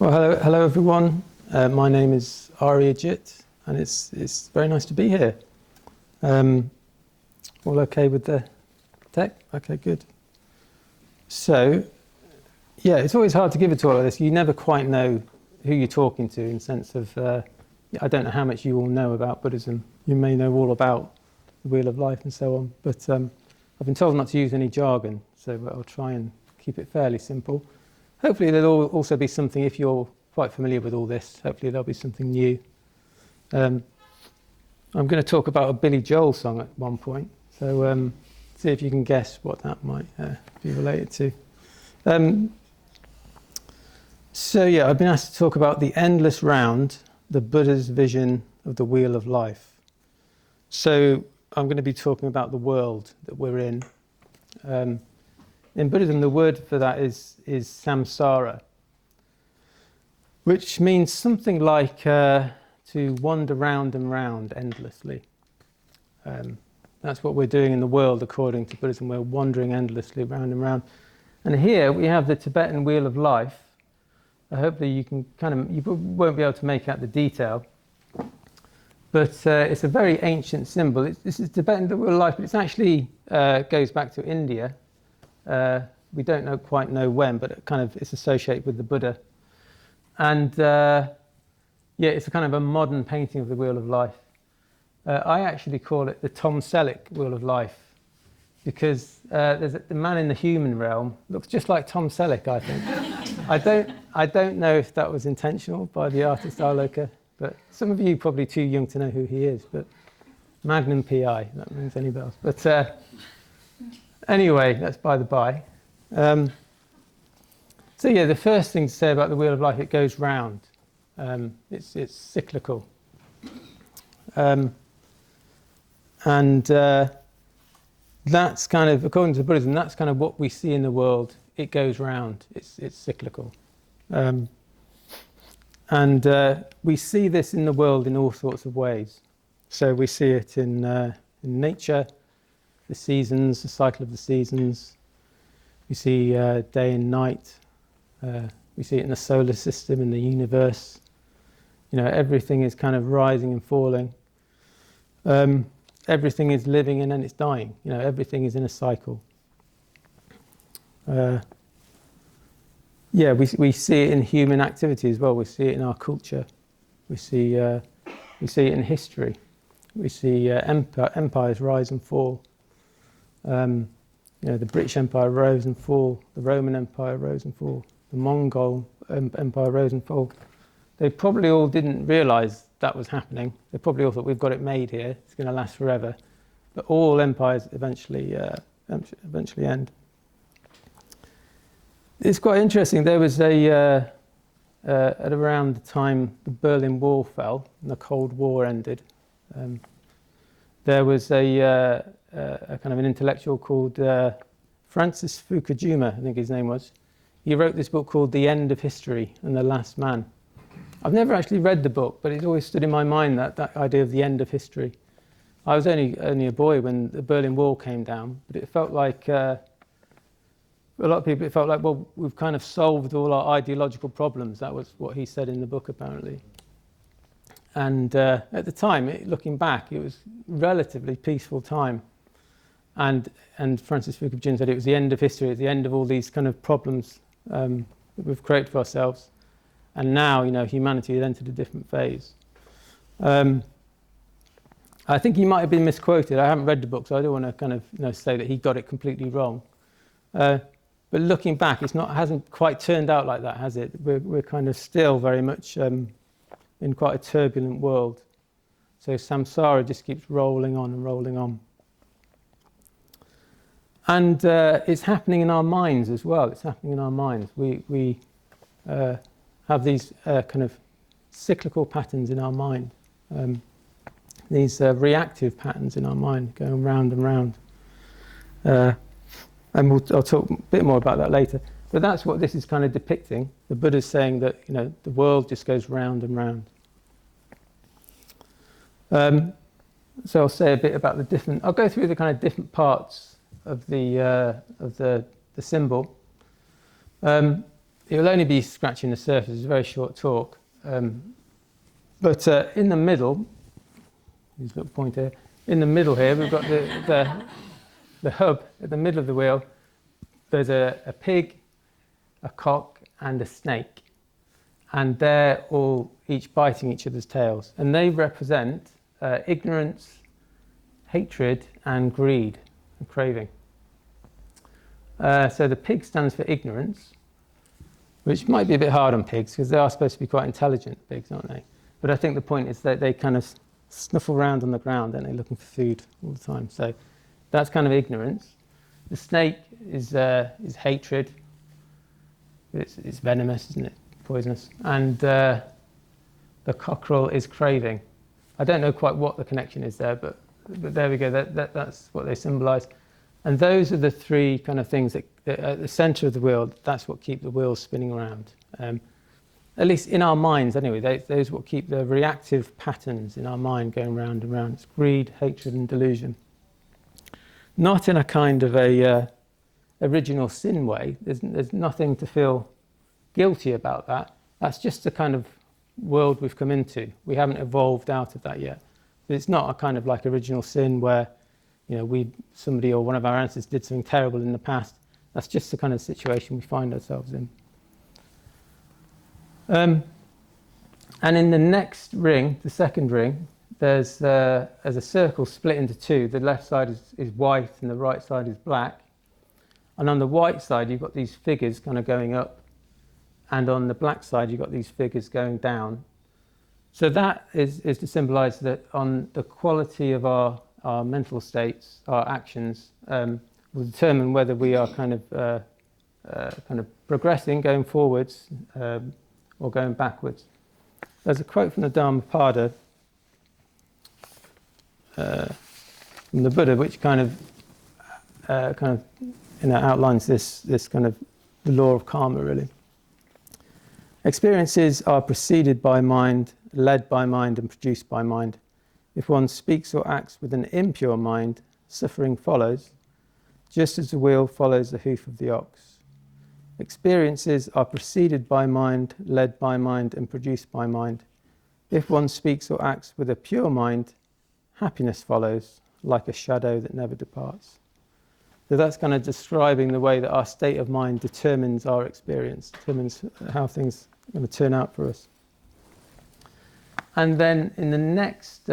Well, hello everyone. My name is Aryajit, and it's very nice to be here. All okay with the tech? Okay, good. So, yeah, it's always hard to give a talk like this. You never quite know who you're talking to, in the sense of I don't know how much you all know about Buddhism. You may know all about the Wheel of Life and so on, but I've been told not to use any jargon, so I'll try and keep it fairly simple. Hopefully there'll also be something, if you're quite familiar with all this, hopefully there'll be something new. I'm going to talk about a Billy Joel song at one point, so see if you can guess what that might be related to. So yeah, I've been asked to talk about the endless round, the Buddha's vision of the Wheel of Life. So I'm going to be talking about the world that we're in. In Buddhism, the word for that is samsara, which means something like to wander round and round endlessly. That's what we're doing in the world according to Buddhism. We're wandering endlessly round and round. And here we have the Tibetan Wheel of Life. Hopefully you won't be able to make out the detail, but it's a very ancient symbol. This is Tibetan Wheel of Life, but it's actually goes back to India. We don't quite know when, but it's associated with the Buddha. And it's a kind of a modern painting of the Wheel of Life. I actually call it the Tom Selleck Wheel of Life, because the man in the human realm looks just like Tom Selleck, I think. I don't know if that was intentional by the artist Arloka, but some of you probably too young to know who he is, but Magnum PI, that rings any bells. But anyway, that's by the by. So yeah, the first thing to say about the Wheel of Life, it goes round. It's cyclical. That's kind of, according to Buddhism, that's kind of what we see in the world. It goes round. It's cyclical. We see this in the world in all sorts of ways. So we see it in nature, the seasons, the cycle of the seasons. We see day and night. We see it in the solar system, in the universe. Everything is kind of rising and falling. Everything is living and then it's dying. Everything is in a cycle. We see it in human activity as well. We see it in our culture. We see it in history. We see empires rise and fall. The British Empire rose and fall. The Roman Empire rose and fall. The Mongol Empire rose and fall. They probably all didn't realise that was happening. They probably all thought, we've got it made here. It's going to last forever. But all empires eventually end. It's quite interesting. There was at around the time the Berlin Wall fell and the Cold War ended, there was a kind of an intellectual called Francis Fukujima, I think his name was. He wrote this book called The End of History and the Last Man. I've never actually read the book, but it's always stood in my mind, that idea of the end of history. I was only a boy when the Berlin Wall came down, but it felt like, for a lot of people, it felt like, well, we've kind of solved all our ideological problems. That was what he said in the book, apparently. And at the time, looking back, it was a relatively peaceful time. And Francis Fukujima said it was the end of history, it was the end of all these kind of problems that we've created for ourselves. And now, humanity had entered a different phase. I think he might have been misquoted. I haven't read the book, so I don't want to kind of say that he got it completely wrong. But looking back, hasn't quite turned out like that, has it? We're kind of still very much in quite a turbulent world. So samsara just keeps rolling on and rolling on. And it's happening in our minds as well. It's happening in our minds. We have these kind of cyclical patterns in our mind. These reactive patterns in our mind going round and round. And I'll talk a bit more about that later. But that's what this is kind of depicting. The Buddha's saying that the world just goes round and round. So I'll say a bit about the different. I'll go through the kind of different parts of the symbol. it will only be scratching the surface. It's a very short talk. But in the middle, this little point here, in the middle here, we've got the hub at the middle of the wheel. There's a pig, a cock, and a snake. And they're all each biting each other's tails. And they represent ignorance, hatred, and greed and craving. So the pig stands for ignorance, which might be a bit hard on pigs because they are supposed to be quite intelligent pigs, aren't they? But I think the point is that they kind of snuffle around on the ground, and they're looking for food all the time. So that's kind of ignorance. The snake is hatred. It's venomous, isn't it? Poisonous. And the cockerel is craving. I don't know quite what the connection is there, but there we go. That's what they symbolise. And those are the three kind of things that at the centre of the wheel. That's what keep the wheels spinning around. At least in our minds, anyway. Those what keep the reactive patterns in our mind going round and round. It's greed, hatred, and delusion. Not in a kind of a original sin way. There's nothing to feel guilty about that. That's just the kind of world we've come into. We haven't evolved out of that yet. But it's not a kind of like original sin where, somebody or one of our ancestors did something terrible in the past. That's just the kind of situation we find ourselves in. And in the next ring, the second ring, there's a circle split into two. The left side is white and the right side is black. And on the white side, you've got these figures kind of going up. And on the black side, you've got these figures going down. So that is to symbolise that on the quality of our mental states, our actions, will determine whether we are kind of progressing, going forwards, or going backwards. There's a quote from the Dhammapada, from the Buddha, which kind of outlines this kind of the law of karma, really. Experiences are preceded by mind, led by mind, and produced by mind. If one speaks or acts with an impure mind, suffering follows, just as the wheel follows the hoof of the ox. Experiences are preceded by mind, led by mind, and produced by mind. If one speaks or acts with a pure mind, happiness follows, like a shadow that never departs. So that's kind of describing the way that our state of mind determines our experience, determines how things are going to turn out for us. And then in the next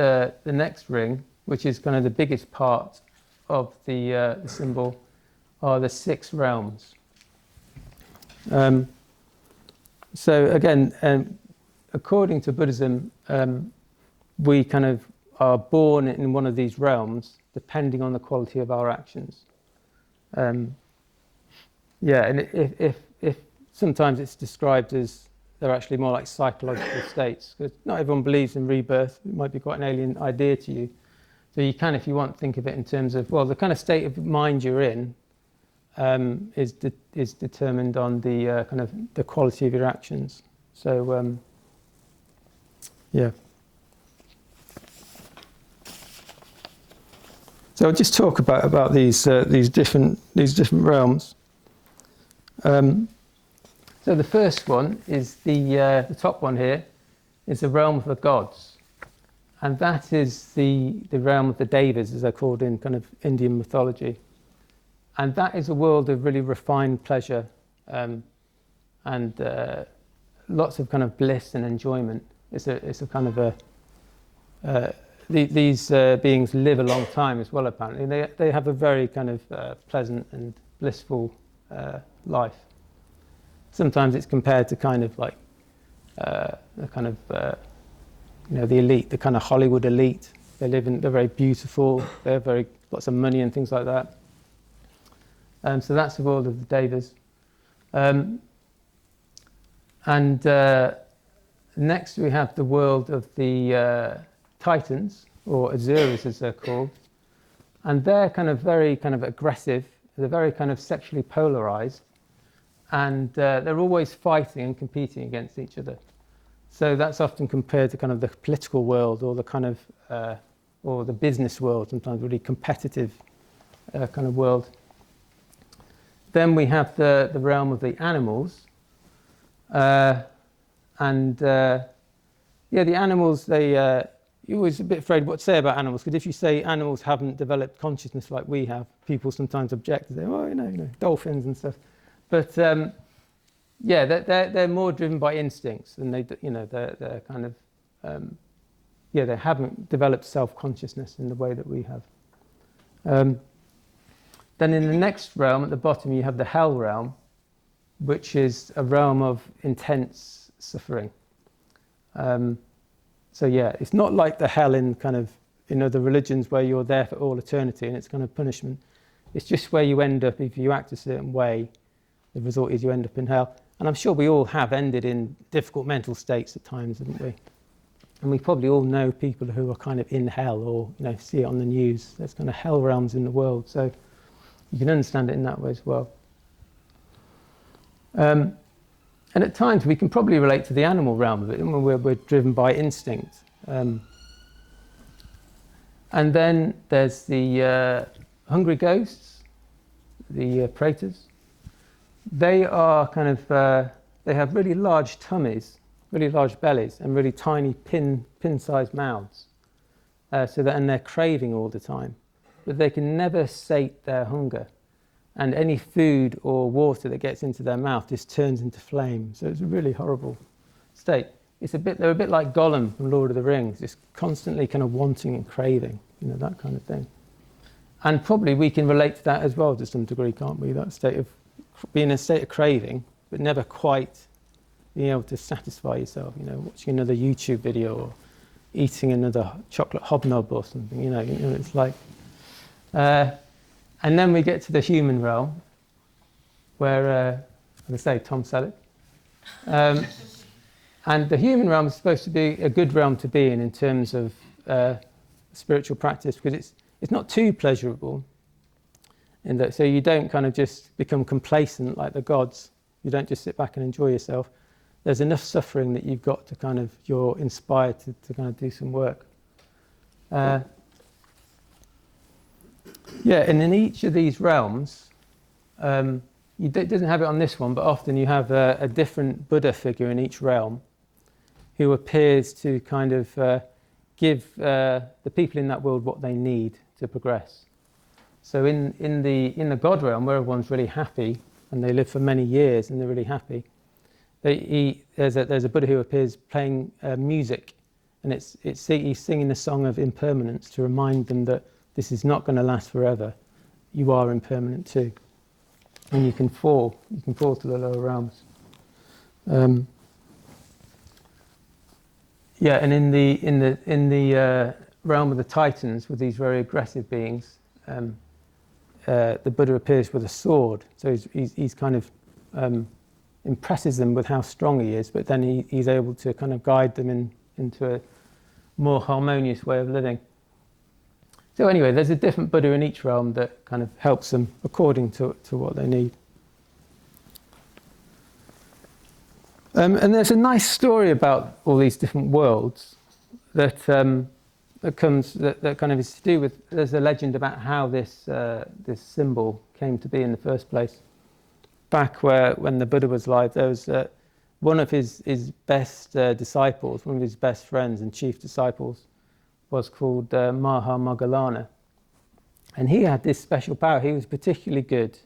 ring, which is kind of the biggest part of the symbol, are the 6 realms. So again, according to Buddhism, we kind of are born in one of these realms depending on the quality of our actions. And if sometimes it's described as they're actually more like psychological states, because not everyone believes in rebirth. It might be quite an alien idea to you. So you can, if you want, think of it in terms of, well, the kind of state of mind you're in is determined on the kind of the quality of your actions. So So I'll just talk about these different realms. So the first one is the top one here is the realm of the gods, and that is the realm of the devas, as they're called in kind of Indian mythology, and that is a world of really refined pleasure and lots of kind of bliss and enjoyment. It's a kind of these beings live a long time as well. Apparently, they have a very kind of pleasant and blissful life. Sometimes it's compared to kind of like the kind of the elite, the kind of Hollywood elite. They're very beautiful. They have lots of money and things like that. So that's the world of the devas. And next we have the world of the Titans, or Asuras as they're called, and they're kind of very kind of aggressive. They're very kind of sexually polarized, and they're always fighting and competing against each other. So that's often compared to kind of the political world, or the kind of or the business world, sometimes really competitive kind of world. Then we have the realm of the animals, Yeah, the animals, you're always a bit afraid what to say about animals, because if you say animals haven't developed consciousness like we have, people sometimes object and say, well, dolphins and stuff. But yeah, they're more driven by instincts, and they're kind of they haven't developed self-consciousness in the way that we have. Then in the next realm at the bottom you have the hell realm, which is a realm of intense suffering. So yeah, it's not like the hell in other religions where you're there for all eternity and it's kind of punishment. It's just where you end up if you act a certain way. The result is you end up in hell. And I'm sure we all have ended in difficult mental states at times, haven't we? And we probably all know people who are kind of in hell, or see it on the news. There's kind of hell realms in the world, so you can understand it in that way as well. And at times we can probably relate to the animal realm of it, when we're driven by instinct. And then there's the hungry ghosts, the praetors. They are they have really large tummies, really large bellies, and really tiny pin-sized mouths. And they're craving all the time, but they can never sate their hunger. And any food or water that gets into their mouth just turns into flame. So it's a really horrible state. They're a bit like Gollum from Lord of the Rings, just constantly kind of wanting and craving, that kind of thing. And probably we can relate to that as well to some degree, can't we? That state of being in a state of craving, but never quite being able to satisfy yourself. Watching another YouTube video or eating another chocolate hobnob or something. It's like. And then we get to the human realm, where, as I say, Tom Selleck. And the human realm is supposed to be a good realm to be in terms of spiritual practice, because it's not too pleasurable. So you don't kind of just become complacent like the gods. You don't just sit back and enjoy yourself. There's enough suffering that you've got to you're inspired to kind of do some work. Yeah, and in each of these realms, it doesn't have it on this one, but often you have a different Buddha figure in each realm who appears to kind of give the people in that world what they need to progress. So in the God realm, where everyone's really happy and they live for many years and they're really happy, there's a Buddha who appears playing music, and he's singing the song of impermanence to remind them that this is not going to last forever. You are impermanent too, and you can fall to the lower realms. Yeah, and in the realm of the Titans, with these very aggressive beings, the Buddha appears with a sword. So he's kind of impresses them with how strong he is, but then he's able to kind of guide them into a more harmonious way of living. So anyway, there's a different Buddha in each realm that kind of helps them according to what they need. And there's a nice story about all these different worlds that kind of is to do with. There's a legend about how this symbol came to be in the first place. Back when the Buddha was alive, there was one of his best disciples, one of his best friends and chief disciples, was called Maha and he had this special power. He was particularly good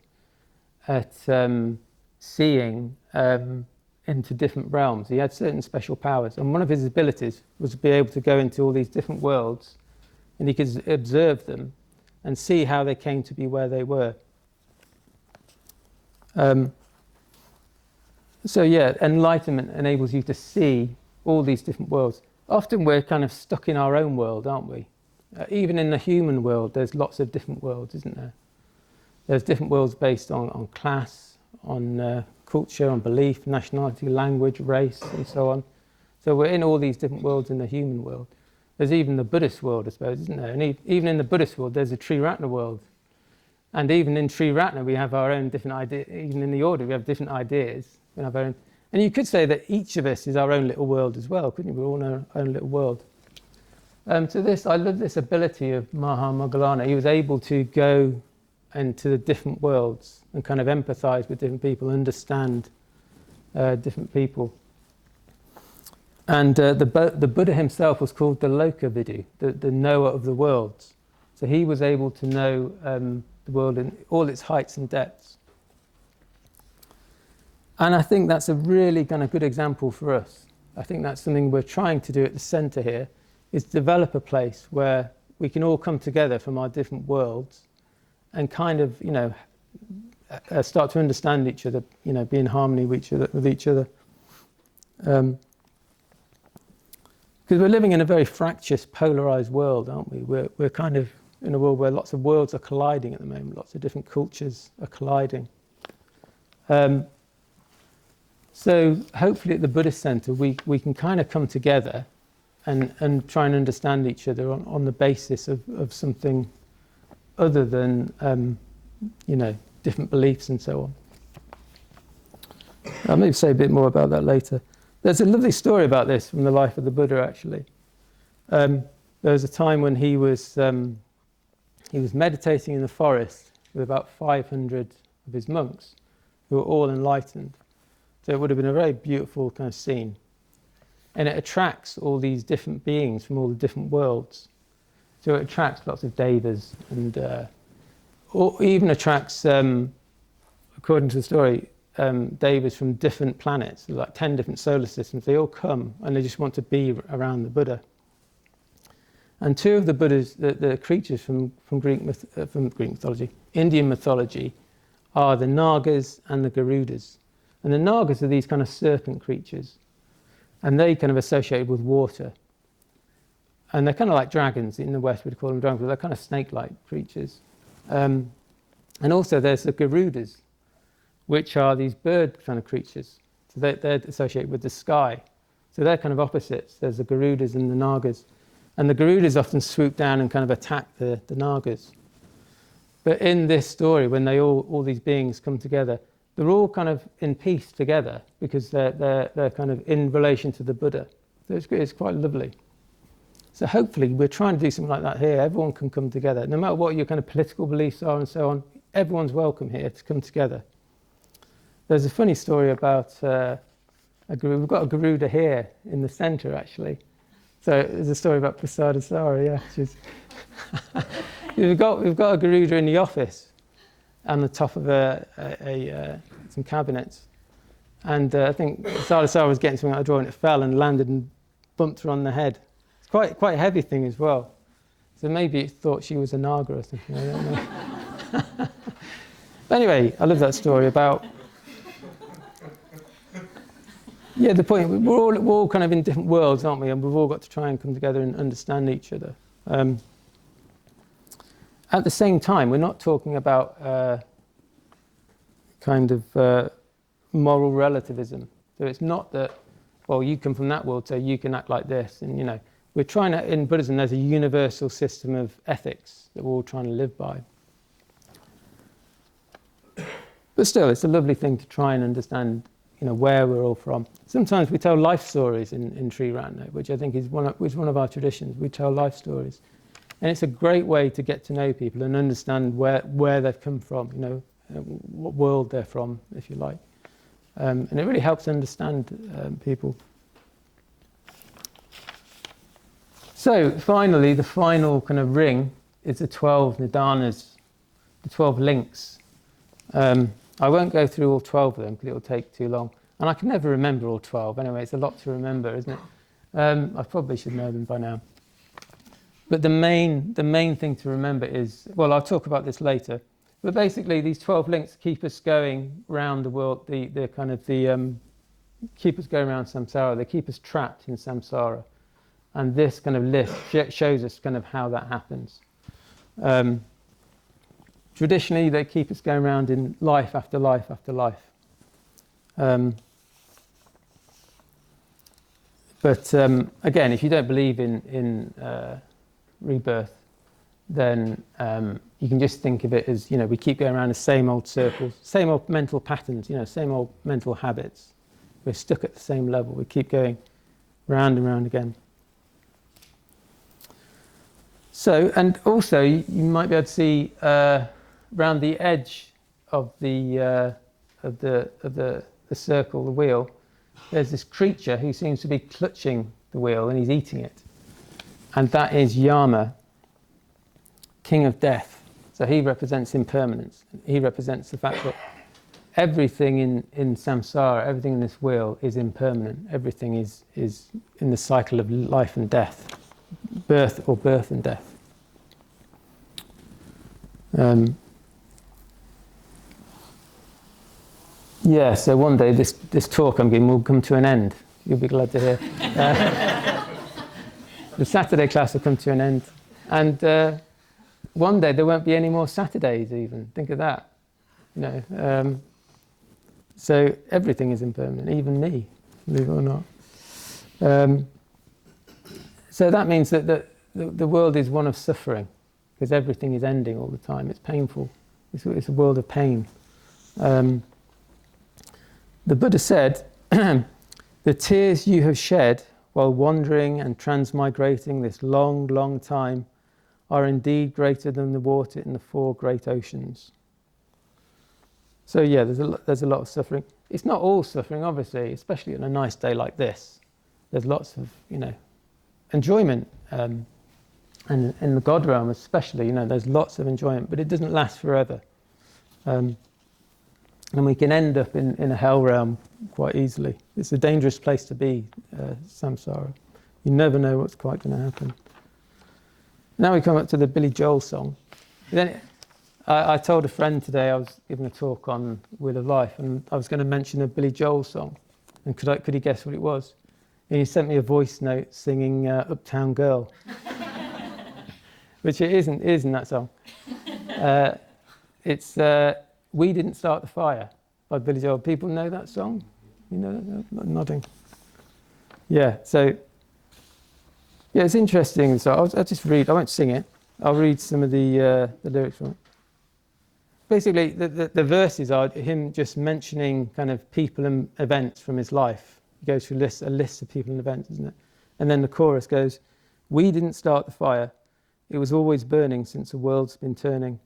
at seeing into different realms. He had certain special powers, and one of his abilities was to be able to go into all these different worlds, and he could observe them and see how they came to be where they were. So yeah, enlightenment enables you to see all these different worlds. Often we're kind of stuck in our own world, aren't we? Even in the human world, there's lots of different worlds, isn't there? There's different worlds based on class, on culture, on belief, nationality, language, race, and so on. So we're in all these different worlds in the human world. There's even the Buddhist world, I suppose, isn't there? And even in the Buddhist world, there's a Triratna world. And even in Triratna, we have our own different ideas. Even in the order, we have different ideas. We have our own. And you could say that each of us is our own little world as well, couldn't you? We're all in our own little world. I love this ability of Maha. He was able to go into the different worlds and kind of empathise with different people, understand different people. And the Buddha himself was called the Lokavidu, the knower of the worlds. So he was able to know the world in all its heights and depths. And I think that's a really kind of good example for us. I think that's something we're trying to do at the centre here, is develop a place where we can all come together from our different worlds and kind of, start to understand each other, be in harmony with each other. Because we're living in a very fractious, polarised world, aren't we? We're kind of in a world where lots of worlds are colliding at the moment, lots of different cultures are colliding. So hopefully at the Buddhist Centre we can kind of come together and try and understand each other on the basis of something other than, different beliefs and so on. I'll maybe say a bit more about that later. There's a lovely story about this from the life of the Buddha, actually. There was a time when he was meditating in the forest with about 500 of his monks, who were all enlightened. So it would have been a very beautiful kind of scene. And it attracts all these different beings from all the different worlds. So it attracts lots of devas and or even attracts, according to the story, devas from different planets, like 10 different solar systems. They all come and they just want to be around the Buddha. And two of the Buddhas, the creatures from Greek mythology, Indian mythology, are the Nagas and the Garudas. And the Nagas are these kind of serpent creatures. And they kind of associate with water. And they're kind of like dragons. In the West we'd call them dragons, but they're kind of snake-like creatures. And also there's the Garudas, which are these bird kind of creatures. So they're associated with the sky. So they're kind of opposites. There's the Garudas and the Nagas. And the Garudas often swoop down and kind of attack the Nagas. But in this story, when all these beings come together, they're all kind of in peace together because they're kind of in relation to the Buddha. So it's quite lovely. So hopefully we're trying to do something like that here. Everyone can come together. No matter what your kind of political beliefs are and so on, everyone's welcome here to come together. There's a funny story about we've got a Garuda here in the centre, actually. So there's a story about Prasadasara, yeah. We've got a Garuda in the office on the top of some cabinets. And I think Prasadasara was getting something out of the drawer and it fell and landed and bumped her on the head. It's quite a heavy thing as well. So maybe it thought she was a Naga or something, I don't know. But anyway, I love that story about... Yeah, the point, we're all kind of in different worlds, aren't we? And we've all got to try and come together and understand each other. At the same time, we're not talking about moral relativism. So it's not that, well, you come from that world, so you can act like this. And, we're trying to, in Buddhism, there's a universal system of ethics that we're all trying to live by. But still, it's a lovely thing to try and understand where we're all from. Sometimes we tell life stories in Tree Ratna, which I think is one of our traditions. We tell life stories. And it's a great way to get to know people and understand where they've come from, what world they're from, if you like. And it really helps understand people. So finally, the final kind of ring is the 12 nidanas, the 12 links. I won't go through all 12 of them because it will take too long. And I can never remember all 12. Anyway, it's a lot to remember, isn't it? I probably should know them by now. But the main thing to remember is, well, I'll talk about this later. But basically, these 12 links keep us going around the world. Keep us going around samsara. They keep us trapped in samsara. And this kind of list shows us kind of how that happens. Traditionally, they keep us going around in life after life after life. But again, if you don't believe in rebirth, then you can just think of it as, we keep going around the same old circles, same old mental patterns, same old mental habits. We're stuck at the same level. We keep going round and round again. So, and also you might be able to see around the edge of the the circle, the wheel, there's this creature who seems to be clutching the wheel and he's eating it. And that is Yama, king of death. So he represents impermanence. He represents the fact that everything in samsara, everything in this wheel is impermanent. Everything is in the cycle of life and death, birth and death. Yeah, so one day this talk I'm giving will come to an end. You'll be glad to hear. The Saturday class will come to an end. And one day there won't be any more Saturdays even. Think of that. So everything is impermanent, even me, believe it or not. So that means that the world is one of suffering, because everything is ending all the time. It's painful. It's a world of pain. The Buddha said, the tears you have shed while wandering and transmigrating this long, long time are indeed greater than the water in the 4 great oceans. So yeah, there's a lot of suffering. It's not all suffering, obviously, especially on a nice day like this. There's lots of, enjoyment. And in the God realm especially, there's lots of enjoyment, but it doesn't last forever. And we can end up in a hell realm quite easily. It's a dangerous place to be, samsara. You never know what's quite going to happen. Now we come up to the Billy Joel song. Then I told a friend today, I was giving a talk on Wheel of Life, and I was going to mention a Billy Joel song. And could he guess what it was? And he sent me a voice note singing Uptown Girl. Which it isn't that song. It's We Didn't Start the Fire by Billy Joel. People know that song? You know that? Nodding. Yeah, so yeah, it's interesting. So I'll just read, I won't sing it. I'll read some of the lyrics from it. Basically, the verses are him just mentioning kind of people and events from his life. He goes through a list of people and events, isn't it? And then the chorus goes, we didn't start the fire. It was always burning since the world's been turning.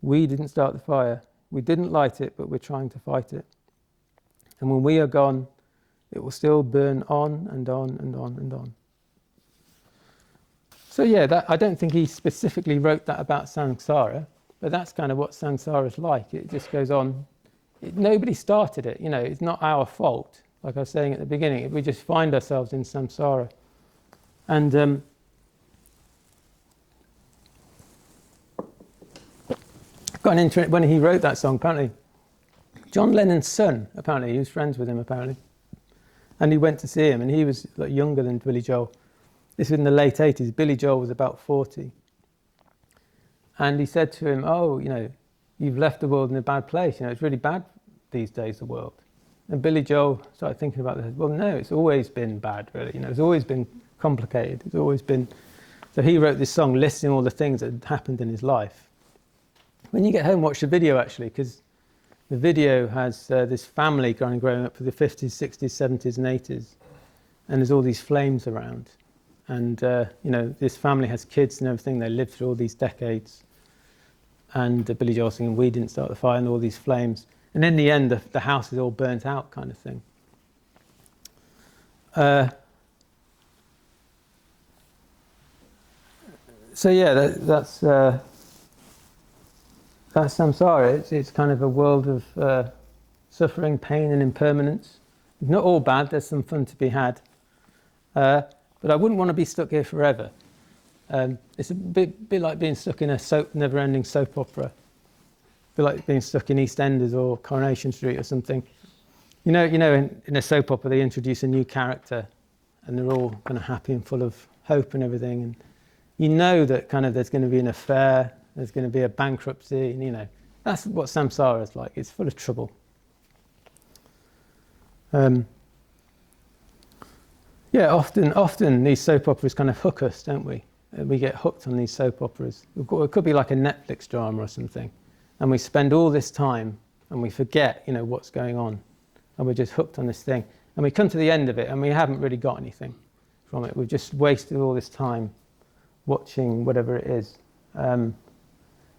We didn't start the fire. We didn't light it, but we're trying to fight it. And when we are gone, it will still burn on and on and on and on. So yeah, I don't think he specifically wrote that about samsara, but that's kind of what samsara is like. It just goes on. Nobody started it, it's not our fault. Like I was saying at the beginning, we just find ourselves in samsara. And got into it when he wrote that song, apparently. John Lennon's son, apparently, he was friends with him, apparently. And he went to see him, and he was like younger than Billy Joel. This was in the late 80s. Billy Joel was about 40. And he said to him, you've left the world in a bad place. It's really bad these days, the world. And Billy Joel started thinking about this. Well, no, it's always been bad, really. It's always been complicated. It's always been... So he wrote this song listing all the things that had happened in his life. When you get home, watch the video, actually, because the video has this family growing up for the 50s, 60s, 70s and 80s. And there's all these flames around. And, this family has kids and everything. They lived through all these decades. And Billy Joel singing, we didn't start the fire, and all these flames. And in the end, the house is all burnt out kind of thing. So yeah, that's samsara. It's kind of a world of suffering, pain and impermanence. It's not all bad, there's some fun to be had. But I wouldn't want to be stuck here forever. It's a bit like being stuck in a never-ending soap opera. A bit like being stuck in EastEnders or Coronation Street or something. In a soap opera they introduce a new character and they're all kind of happy and full of hope and everything. And you know that kind of there's going to be an affair, there's going to be a bankruptcy, and that's what samsara is like. It's full of trouble. Yeah, often these soap operas kind of hook us, don't we? We get hooked on these soap operas. It could be like a Netflix drama or something, and we spend all this time and we forget, what's going on, and we're just hooked on this thing. And we come to the end of it and we haven't really got anything from it. We've just wasted all this time watching whatever it is. And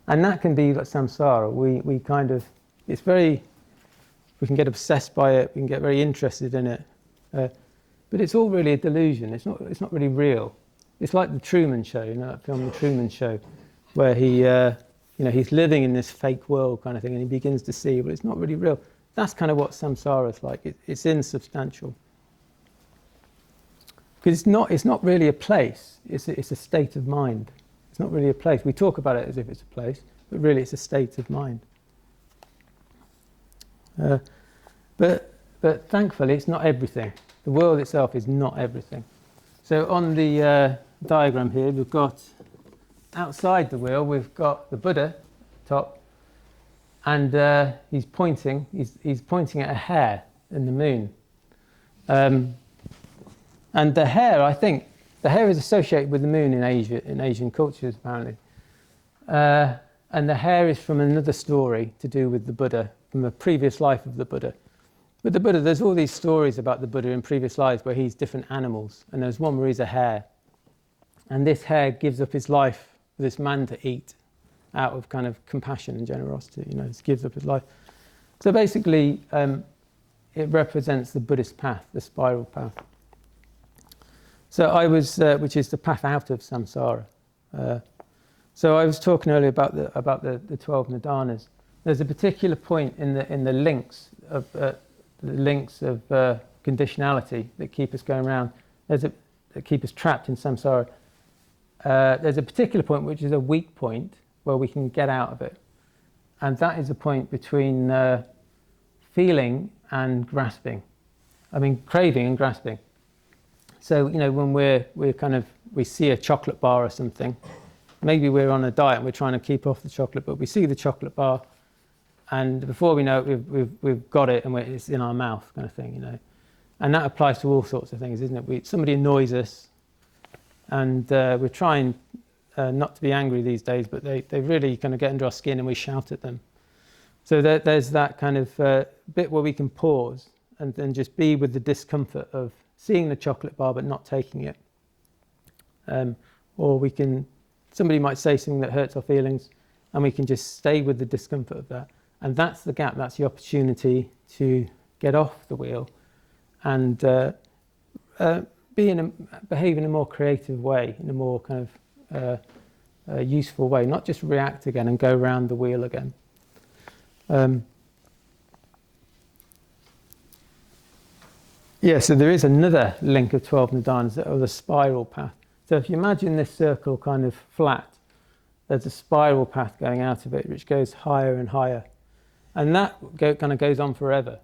that can be like samsara. We kind of, it's very We can get obsessed by it. We can get very interested in it. But it's all really a delusion. It's not really real. It's like the Truman Show, that film, The Truman Show, where he's living in this fake world kind of thing, and he begins to see, but it's not really real. That's kind of what samsara is like. It's insubstantial. Because it's not really a place. It's a state of mind. It's not really a place. We talk about it as if it's a place, but really it's a state of mind. But thankfully, it's not everything. The world itself is not everything. So on the diagram here, we've got outside the wheel, we've got the Buddha top, and he's pointing at a hare in the moon. And the hare is associated with the moon in Asia, in Asian cultures apparently. And the hare is from another story to do with the Buddha, from a previous life of the Buddha. With the Buddha, there's all these stories about the Buddha in previous lives where he's different animals, and there's one where he's a hare. And this hare gives up his life for this man to eat out of kind of compassion and generosity, just gives up his life. So basically, it represents the Buddhist path, the spiral path. So which is the path out of samsara. So I was talking earlier about the 12 nidanas. There's a particular point in the links of conditionality that keep us going around. That keep us trapped in samsara. There's a particular point which is a weak point where we can get out of it, and that is a point between feeling and grasping. I mean, craving and grasping. So when we see a chocolate bar or something, maybe we're on a diet and we're trying to keep off the chocolate, but we see the chocolate bar, and before we know it, we've got it and it's in our mouth, kind of thing, And that applies to all sorts of things, isn't it? Somebody annoys us, and we're trying not to be angry these days, but they really kind of get under our skin, and we shout at them. So there's that kind of bit where we can pause and then just be with the discomfort of seeing the chocolate bar but not taking it. Or somebody might say something that hurts our feelings, and we can just stay with the discomfort of that. And that's the gap, that's the opportunity to get off the wheel and behave in a more creative way, in a more kind of useful way, not just react again and go around the wheel again. So there is another link of 12 nidanas, or the spiral path. So if you imagine this circle kind of flat, there's a spiral path going out of it, which goes higher and higher. And that kind of goes on forever.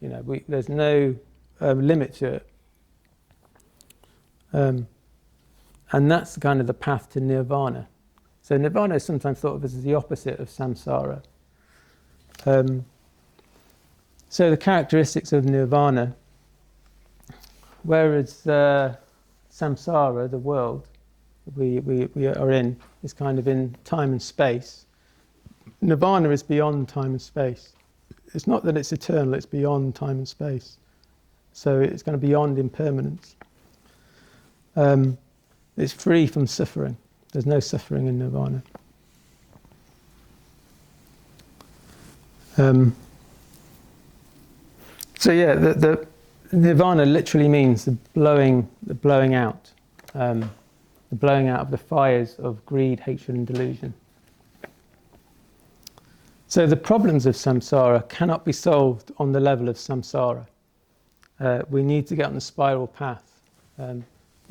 There's no limit to it. And that's kind of the path to nirvana. So nirvana is sometimes thought of as the opposite of samsara. So the characteristics of nirvana, whereas samsara, the world we are in, is kind of in time and space, nirvana is beyond time and space. It's not that it's eternal, it's beyond time and space. So it's kind of beyond impermanence. It's free from suffering. There's no suffering in nirvana. The nirvana literally means the blowing out of the fires of greed, hatred, and delusion. So the problems of samsara cannot be solved on the level of samsara. We need to get on the spiral path. The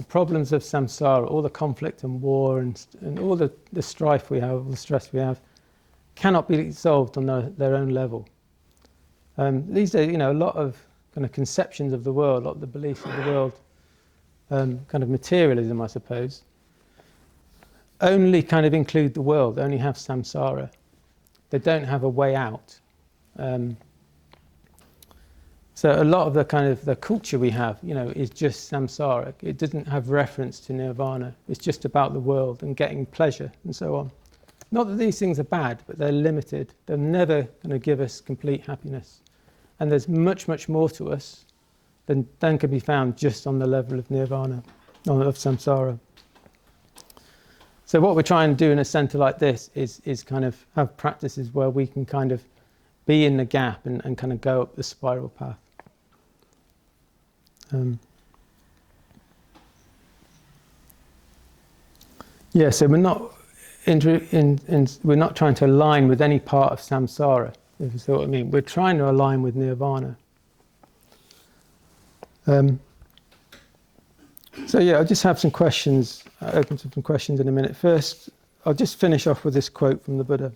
problems of samsara, all the conflict and war and all the strife we have, all the stress we have, cannot be solved on their own level. These days, a lot of kind of conceptions of the world, a lot of the beliefs of the world, kind of materialism, I suppose, only kind of include the world, only have samsara. They don't have a way out. So a lot of the kind of the culture we have, is just samsara. It doesn't have reference to nirvana. It's just about the world and getting pleasure and so on. Not that these things are bad, but they're limited. They're never going to give us complete happiness. And there's much, much more to us than can be found just on the level of nirvana, of samsara. So what we're trying to do in a centre like this is kind of have practices where we can kind of be in the gap and kind of go up the spiral path. Yeah, so we're not we're not trying to align with any part of samsara, if you see what I mean. We're trying to align with nirvana. So yeah, I'll just have some questions, open to some questions in a minute. First, I'll just finish off with this quote from the Buddha.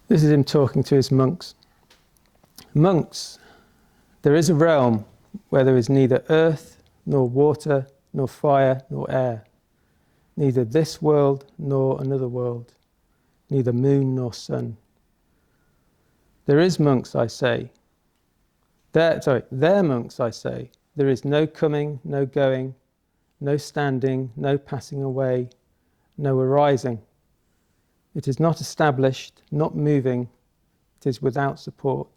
This is him talking to his monks. Monks, there is a realm where there is neither earth, nor water, nor fire, nor air, neither this world nor another world, neither moon nor sun. There is, monks, I say. There, monks, I say. There is no coming, no going, no standing, no passing away, no arising. It is not established, not moving. It is without support.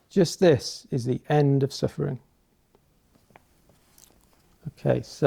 Just this is the end of suffering. Okay, so